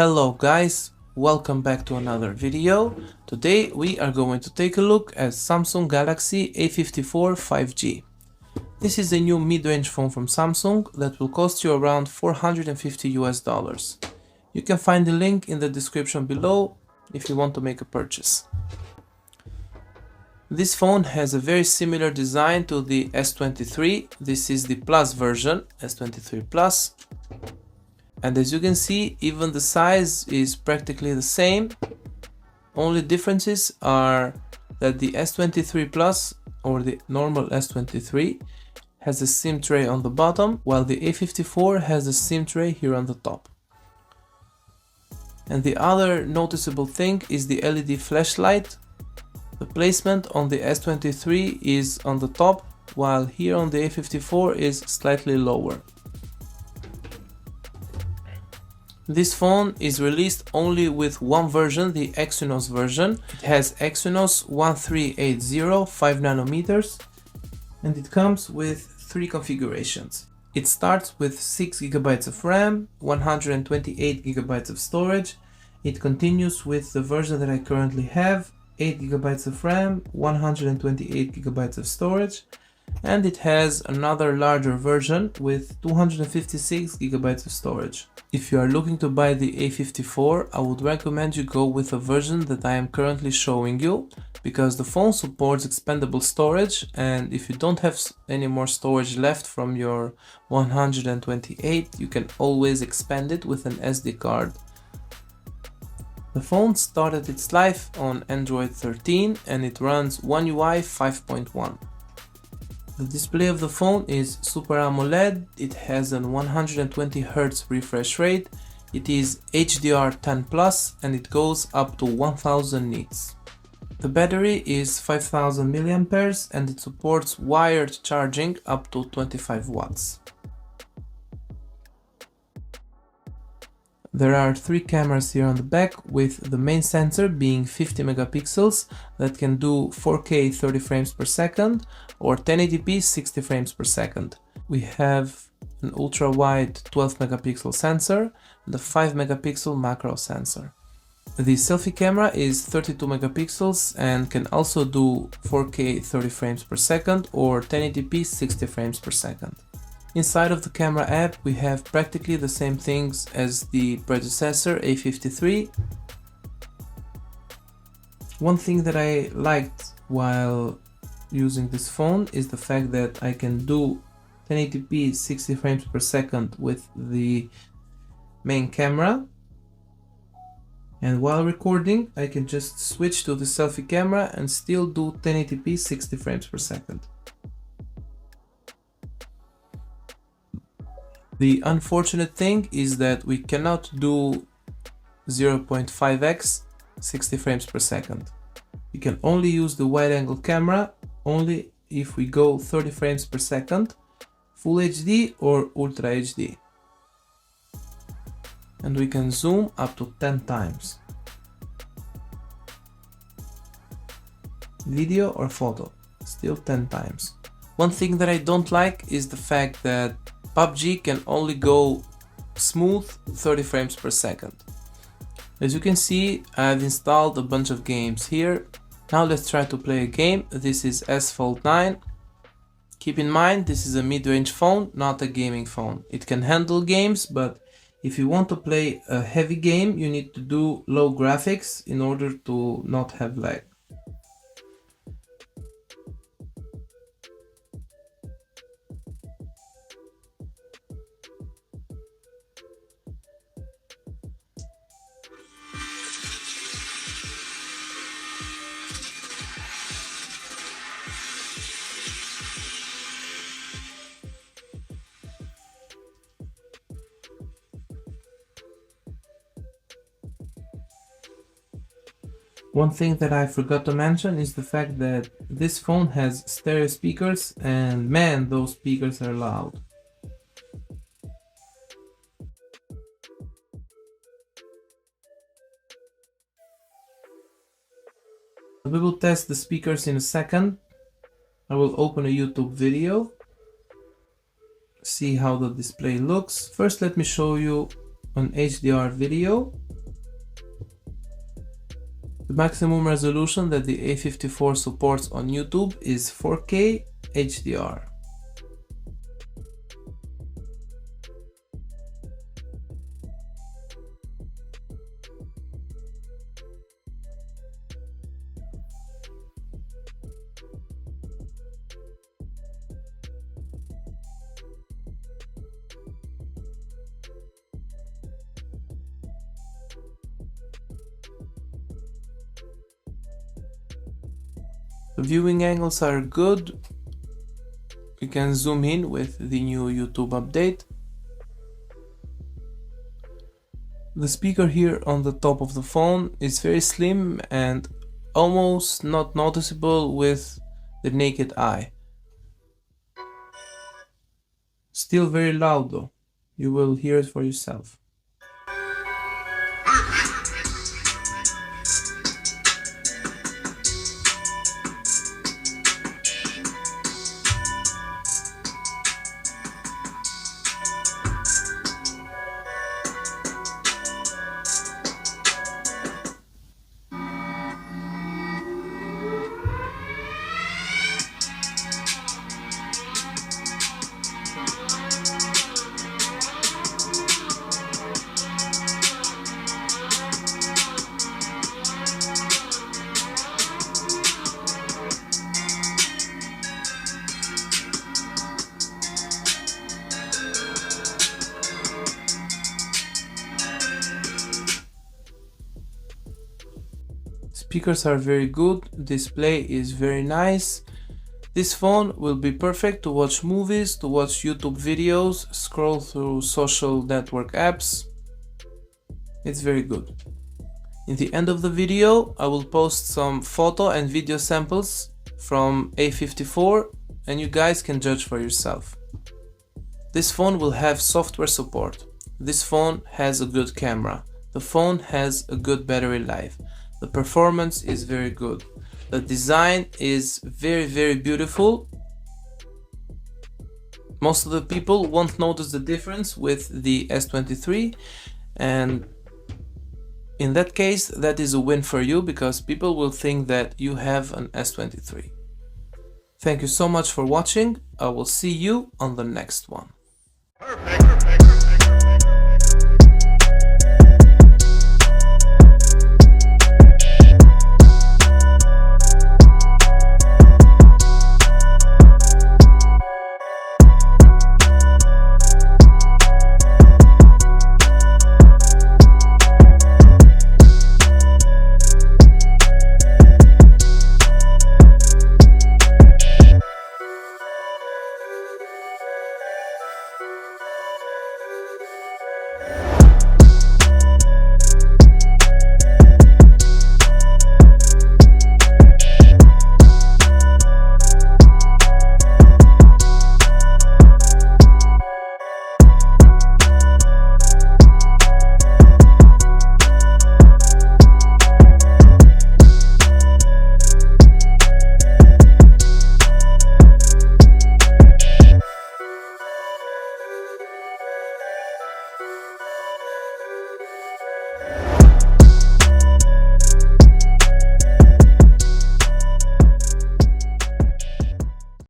Hello guys, welcome back to another video. Today we are going to take a look at Samsung Galaxy A54 5G. This is a new mid-range phone from Samsung that will cost you around $450 US. You can find the link in the description below if you want to make a purchase. This phone has a very similar design to the S23. This is the Plus version, S23 Plus. And as you can see, even the size is practically the same. Only differences are that the S23 Plus, or the normal S23, has a SIM tray on the bottom, while the A54 has a SIM tray here on the top. And the other noticeable thing is the LED flashlight. The placement on the S23 is on the top, while here on the A54 is slightly lower. This phone is released only with one version, the Exynos version. It has Exynos 1380 5nm and it comes with three configurations. It starts with 6GB of RAM, 128GB of storage. It continues with the version that I currently have, 8GB of RAM, 128GB of storage, and it has another larger version with 256GB of storage. If you are looking to buy the A54, I would recommend you go with a version that I am currently showing you, because the phone supports expandable storage, and if you don't have any more storage left from your 128, you can always expand it with an SD card. The phone started its life on Android 13 and it runs One UI 5.1. The display of the phone is Super AMOLED, it has an 120Hz refresh rate, it is HDR10+, and it goes up to 1000 nits. The battery is 5000 mAh and it supports wired charging up to 25 watts. There are three cameras here on the back, with the main sensor being 50 megapixels that can do 4K 30 frames per second or 1080p 60 frames per second. We have an ultra-wide 12 megapixel sensor and a 5 megapixel macro sensor. The selfie camera is 32 megapixels and can also do 4K 30 frames per second or 1080p 60 frames per second. Inside of the camera app we have practically the same things as the predecessor A53. One thing that I liked while using this phone is the fact that I can do 1080p 60 frames per second with the main camera, and while recording I can just switch to the selfie camera and still do 1080p 60 frames per second. The unfortunate thing is that we cannot do 0.5x 60 frames per second. We can only use the wide angle camera only if we go 30 frames per second, Full HD or Ultra HD. And we can zoom up to 10 times. Video or photo, still 10 times. One thing that I don't like is the fact that PUBG can only go smooth 30 frames per second. As you can see, I've installed a bunch of games here. Now let's try to play a game. This is Asphalt 9. Keep in mind, this is a mid-range phone, not a gaming phone. It can handle games, but if you want to play a heavy game, you need to do low graphics in order to not have lag. One thing that I forgot to mention is the fact that this phone has stereo speakers, and man, those speakers are loud. We will test the speakers in a second. I will open a YouTube video, see how the display looks. First, let me show you an HDR video. The maximum resolution that the A54 supports on YouTube is 4K HDR. The viewing angles are good. You can zoom in with the new YouTube update. The speaker here on the top of the phone is very slim and almost not noticeable with the naked eye. Still very loud though. You will hear it for yourself. Speakers are very good, display is very nice. This phone will be perfect to watch movies, to watch YouTube videos, scroll through social network apps. It's very good. In the end of the video, I will post some photo and video samples from A54 and you guys can judge for yourself. This phone will have software support. This phone has a good camera. The phone has a good battery life. The performance is very good. The design is very beautiful. Most of the people won't notice the difference with the S23, and in that case that is a win for you because people will think that you have an S23. Thank you so much for watching. I will see you on the next one.